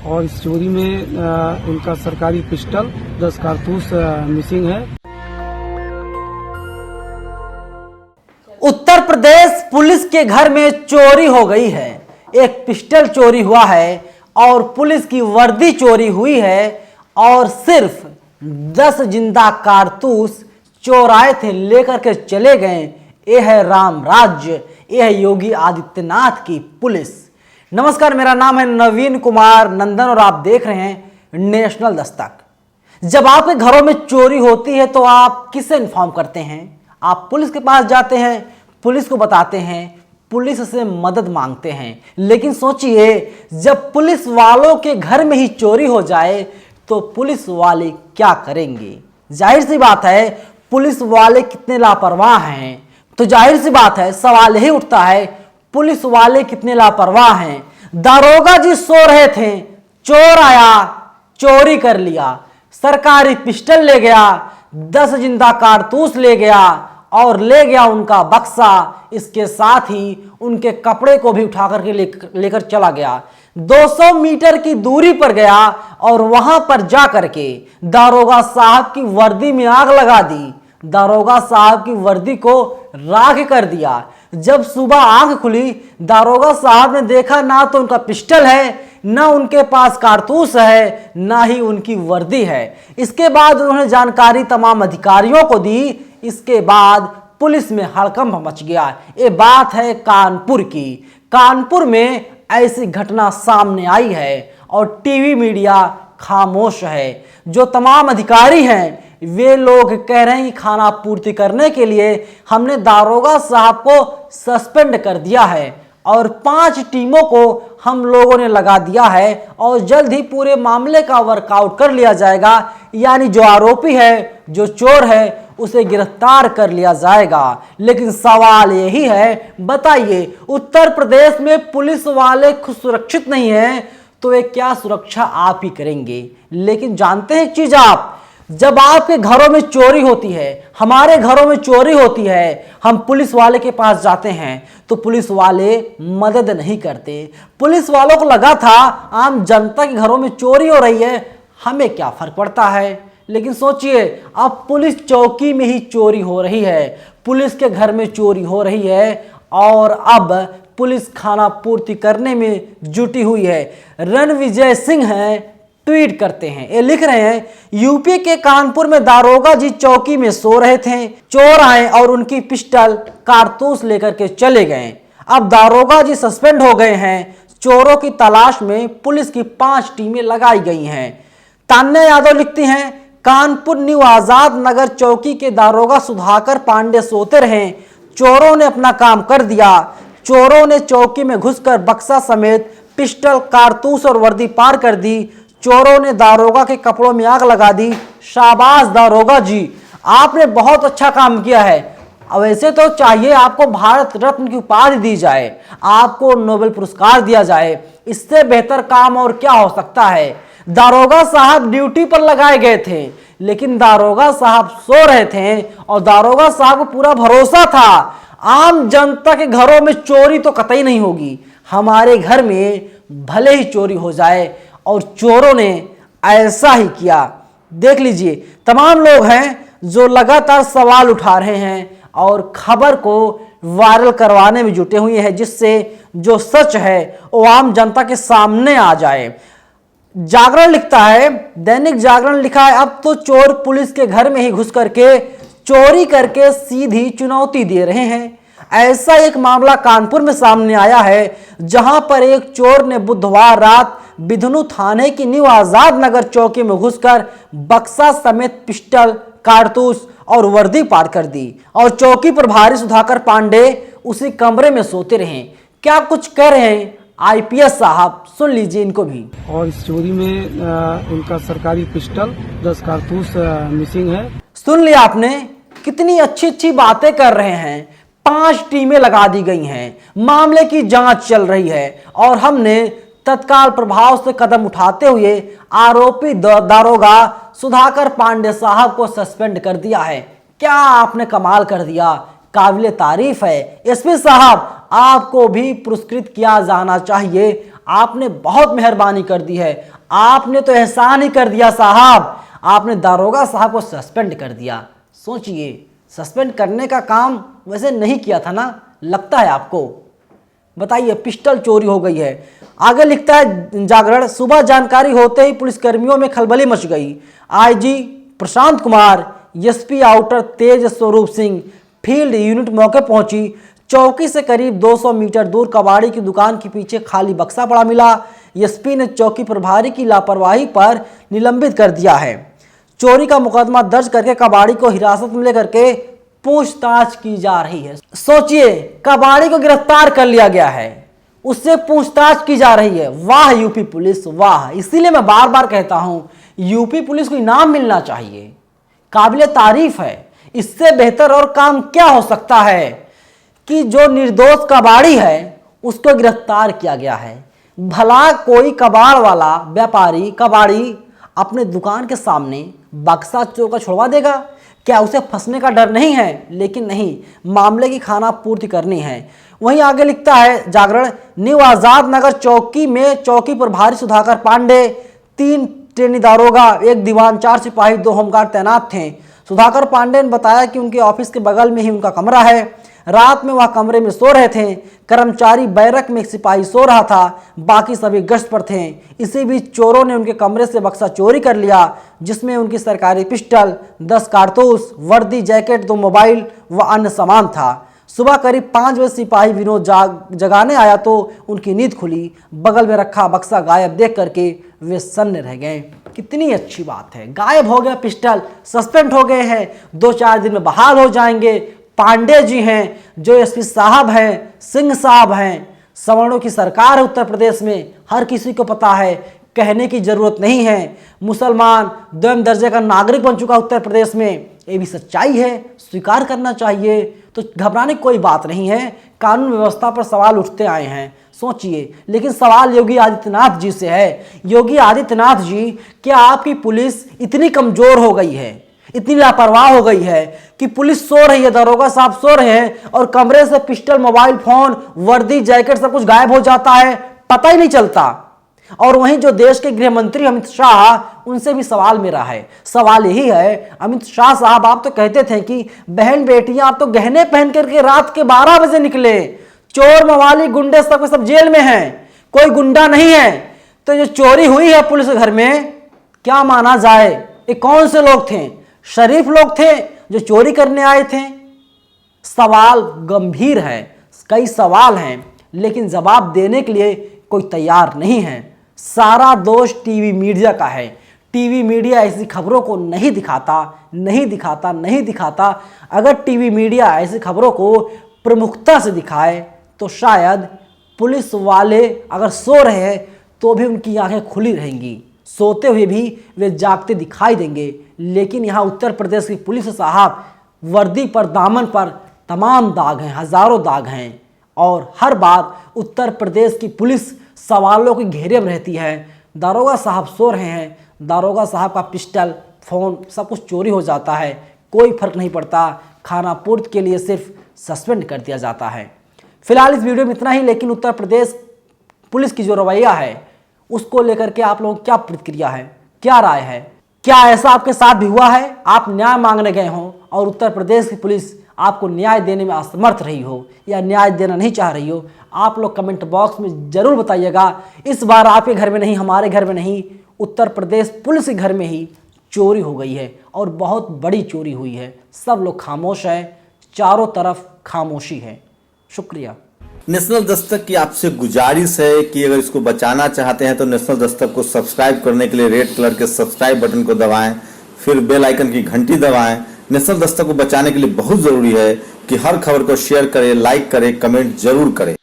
और इस चोरी में उनका सरकारी पिस्टल 10 कारतूस मिसिंग है। उत्तर प्रदेश पुलिस के घर में चोरी हो गई है। एक पिस्टल चोरी हुआ है और पुलिस की वर्दी चोरी हुई है और सिर्फ 10 जिंदा कारतूस चोराए थे, लेकर के चले गए। ये है राम राज्य, ये है योगी आदित्यनाथ की पुलिस। नमस्कार, मेरा नाम है नवीन कुमार नंदन और आप देख रहे हैं नेशनल दस्तक। जब आपके घरों में चोरी होती है तो आप किसे इन्फॉर्म करते हैं? आप पुलिस के पास जाते हैं, पुलिस को बताते हैं, पुलिस से मदद मांगते हैं। लेकिन सोचिए, जब पुलिस वालों के घर में ही चोरी हो जाए तो पुलिस वाले क्या करेंगे? जाहिर सी बात है, पुलिस वाले कितने लापरवाह हैं। तो जाहिर सी बात है, सवाल यही उठता है, पुलिस वाले कितने लापरवाह हैं। दारोगा जी सो रहे थे, चोर आया, चोरी कर लिया, सरकारी पिस्टल ले गया, 10 जिंदा कारतूस ले गया और ले गया उनका बक्सा। इसके साथ ही उनके कपड़े को भी उठा करके लेकर चला गया। 200 मीटर की दूरी पर गया और वहां पर जा करके दारोगा साहब की वर्दी में आग लगा दी। दारोगा साहब की वर्दी को राख कर दिया। जब सुबह आंख खुली, दारोगा साहब ने देखा ना तो उनका पिस्टल है, ना उनके पास कारतूस है, ना ही उनकी वर्दी है। इसके बाद उन्होंने जानकारी तमाम अधिकारियों को दी। इसके बाद पुलिस में हड़कंप मच गया। ये बात है कानपुर की। कानपुर में ऐसी घटना सामने आई है और टीवी मीडिया खामोश है। जो तमाम अधिकारी हैं वे लोग कह रहे हैं कि खाना पूर्ति करने के लिए हमने दारोगा साहब को सस्पेंड कर दिया है और 5 टीमों को हम लोगों ने लगा दिया है और जल्द ही पूरे मामले का वर्कआउट कर लिया जाएगा। यानी जो आरोपी है, जो चोर है, उसे गिरफ्तार कर लिया जाएगा। लेकिन सवाल यही है, बताइए, उत्तर प्रदेश में पुलिस वाले खुद सुरक्षित नहीं हैं तो ये क्या सुरक्षा आप ही करेंगे? लेकिन जानते हैं एक चीज आप, जब आपके घरों में चोरी होती है, हमारे घरों में चोरी होती है, हम पुलिस वाले के पास जाते हैं तो पुलिस वाले मदद नहीं करते। पुलिस वालों को लगा था आम जनता के घरों में चोरी हो रही है, हमें क्या फर्क पड़ता है। लेकिन सोचिए, अब पुलिस चौकी में ही चोरी हो रही है, पुलिस के घर में चोरी हो रही है और अब पुलिस खाना पूर्ति करने में जुटी हुई है। रणविजय सिंह हैं, ट्वीट करते हैं, ये लिख रहे हैं, यूपी के कानपुर में दारोगा जी चौकी में सो रहे थे, चोर आए और उनकी पिस्टल कारतूस लेकर के चले गए। अब दारोगा जी सस्पेंड हो गए हैं। चोरों की तलाश में पुलिस की 5 टीमें लगाई गई हैं। तान्या यादव लिखती हैं, कानपुर न्यू आजाद नगर चौकी के दारोगा सुधाकर पांडे सोते रहे, चोरों ने अपना काम कर दिया। चोरों ने चौकी में घुसकर बक्सा समेत पिस्टल, कारतूस और वर्दी पार कर दी। चोरों ने दारोगा के कपड़ों में आग लगा दी। शाबाश दारोगा जी, आपने बहुत अच्छा काम किया है। अब वैसे तो चाहिए आपको भारत रत्न की उपाधि दी जाए, आपको नोबेल पुरस्कार दिया जाए। इससे बेहतर काम और क्या हो सकता है। दारोगा साहब ड्यूटी पर लगाए गए थे, लेकिन दारोगा साहब सो रहे थे और दारोगा साहब को पूरा भरोसा था आम जनता के घरों में चोरी तो कतई नहीं होगी, हमारे घर में भले ही चोरी हो जाए। और चोरों ने ऐसा ही किया। देख लीजिए, तमाम लोग हैं जो लगातार सवाल उठा रहे हैं और खबर को वायरल करवाने में जुटे हुए हैं, जिससे जो सच है वो आम जनता के सामने आ जाए। जागरण लिखता है, दैनिक जागरण लिखा है, अब तो चोर पुलिस के घर में ही घुस करके चोरी करके सीधी चुनौती दे रहे हैं। ऐसा एक मामला कानपुर में सामने आया है, जहां पर एक चोर ने बुधवार रात बिधनू थाने की न्यू आजाद नगर चौकी में घुसकर बक्सा समेत पिस्टल, कारतूस और वर्दी पार कर दी और चौकी प्रभारी सुधाकर पांडे उसी कमरे में सोते रहे। क्या कुछ कह रहे हैं आईपीएस साहब, सुन लीजिए इनको भी। और इस चोरी में उनका सरकारी पिस्टल 10 कारतूस मिसिंग है। सुन लिया आपने, कितनी अच्छी अच्छी बातें कर रहे हैं। 5 टीमें लगा दी गई हैं, मामले की जांच चल रही है और हमने तत्काल प्रभाव से कदम उठाते हुए आरोपी दारोगा सुधाकर पांडे साहब को सस्पेंड कर दिया है। क्या आपने कमाल कर दिया, काबिले तारीफ है। एसपी साहब, आपको भी पुरस्कृत किया जाना चाहिए। आपने बहुत मेहरबानी कर दी है, आपने तो एहसान ही कर दिया साहब, आपने दारोगा साहब को सस्पेंड कर दिया। सोचिए, सस्पेंड करने का काम वैसे नहीं किया था ना, लगता है आपको। बताइए, पिस्टल चोरी हो गई है। आगे लिखता है जागरण, सुबह जानकारी होते ही पुलिसकर्मियों में खलबली मच गई। IG Prashant Kumar, SP outer तेज स्वरूप सिंह, फील्ड यूनिट मौके पहुंची। चौकी से करीब 200 मीटर दूर कबाड़ी की दुकान के पीछे खाली बक्सा पड़ा मिला। एसपी ने चौकी प्रभारी की लापरवाही पर निलंबित कर दिया है। चोरी का मुकदमा दर्ज करके कबाड़ी को हिरासत में लेकर के पूछताछ की जा रही है। सोचिए, कबाड़ी को गिरफ्तार कर लिया गया है, उससे पूछताछ की जा रही है। वाह यूपी पुलिस, वाह। इसीलिए मैं बार बार कहता हूं, यूपी पुलिस को इनाम मिलना चाहिए, काबिले तारीफ है। इससे बेहतर और काम क्या हो सकता है कि जो निर्दोष कबाड़ी है उसको गिरफ्तार किया गया है। भला कोई कबाड़ वाला व्यापारी कबाड़ी अपने दुकान के सामने बक्सा चोर का छुड़वा देगा? क्या उसे फंसने का डर नहीं है? लेकिन नहीं, मामले की खाना पूर्ति करनी है। वहीं आगे लिखता है जागरण, न्यू आजाद नगर चौकी में चौकी प्रभारी सुधाकर पांडे, 3 ट्रेनी दारोगा, 1 दीवान, 4 सिपाही, 2 होमगार्ड तैनात थे। सुधाकर पांडे ने बताया कि उनके ऑफिस के बगल में ही उनका कमरा है। रात में वह कमरे में सो रहे थे। कर्मचारी बैरक में एक सिपाही सो रहा था, बाकी सभी गश्त पर थे। इसी बीच चोरों ने उनके कमरे से बक्सा चोरी कर लिया, जिसमें उनकी सरकारी पिस्टल, 10 कारतूस, वर्दी, जैकेट, 2 मोबाइल व अन्य सामान था। सुबह करीब 5 बजे सिपाही विनोद जगाने आया तो उनकी नींद खुली। बगल में रखा बक्सा गायब देख करके वे सन्न रह गए। कितनी अच्छी बात है, गायब हो गया पिस्टल, सस्पेंड हो गए हैं, 2-4 दिन में बहाल हो जाएंगे। पांडे जी हैं, जो एसपी साहब हैं, सिंह साहब हैं, सवर्णों की सरकार है उत्तर प्रदेश में, हर किसी को पता है, कहने की जरूरत नहीं है। मुसलमान 2 दर्जे का नागरिक बन चुका उत्तर प्रदेश में, ये भी सच्चाई है, स्वीकार करना चाहिए। तो घबराने की कोई बात नहीं है। कानून व्यवस्था पर सवाल उठते आए हैं, सोचिए। लेकिन सवाल योगी आदित्यनाथ जी से है। योगी आदित्यनाथ जी, क्या आपकी पुलिस इतनी कमजोर हो गई है, इतनी लापरवाह हो गई है कि पुलिस सो रही है, दारोगा साहब सो रहे हैं और कमरे से पिस्टल, मोबाइल फोन, वर्दी, जैकेट सब कुछ गायब हो जाता है, पता ही नहीं चलता? और वहीं जो देश के गृह मंत्री अमित शाह, उनसे भी सवाल मेरा है। सवाल यही है, अमित शाह साहब, आप तो कहते थे कि बहन बेटियां आप तो गहने पहन करके रात के 12 बजे निकले, चोर मवाली गुंडे सब जेल में हैं, कोई गुंडा नहीं है। तो जो चोरी हुई है पुलिस के घर में, क्या माना जाए? ये कौन से लोग थे? शरीफ लोग थे जो चोरी करने आए थे? सवाल गंभीर है, कई सवाल हैं, लेकिन जवाब देने के लिए कोई तैयार नहीं है। सारा दोष टीवी मीडिया का है। टीवी मीडिया ऐसी खबरों को नहीं दिखाता। अगर टीवी मीडिया ऐसी खबरों को प्रमुखता से दिखाए तो शायद पुलिस वाले अगर सो रहे हैं तो भी उनकी आंखें खुली रहेंगी, सोते हुए भी वे जागते दिखाई देंगे। लेकिन यहाँ उत्तर प्रदेश की पुलिस साहब, वर्दी पर, दामन पर तमाम दाग हैं, हजारों दाग हैं, और हर बार उत्तर प्रदेश की पुलिस सवालों के घेरे में रहती है। दारोगा साहब सो रहे हैं, दारोगा साहब का पिस्टल, फोन सब कुछ चोरी हो जाता है, कोई फर्क नहीं पड़ता, खाना पूर्ति के लिए सिर्फ सस्पेंड कर दिया जाता है। फिलहाल इस वीडियो में इतना ही। लेकिन उत्तर प्रदेश पुलिस की जो रवैया है उसको लेकर के आप लोगों की क्या प्रतिक्रिया है, क्या राय है? क्या ऐसा आपके साथ भी हुआ है? आप न्याय मांगने गए हो और उत्तर प्रदेश की पुलिस आपको न्याय देने में असमर्थ रही हो या न्याय देना नहीं चाह रही हो? आप लोग कमेंट बॉक्स में जरूर बताइएगा। इस बार आपके घर में नहीं, हमारे घर में नहीं, उत्तर प्रदेश पुलिस के घर में ही चोरी हो गई है और बहुत बड़ी चोरी हुई है। सब लोग खामोश हैं, चारों तरफ खामोशी है। शुक्रिया। नेशनल दस्तक की आपसे गुजारिश है कि अगर इसको बचाना चाहते हैं तो नेशनल दस्तक को सब्सक्राइब करने के लिए रेड कलर के सब्सक्राइब बटन को दबाएं, फिर बेल आइकन की घंटी दबाएं। नेशनल दस्तक को बचाने के लिए बहुत जरूरी है कि हर खबर को शेयर करें, लाइक करें, कमेंट जरूर करें।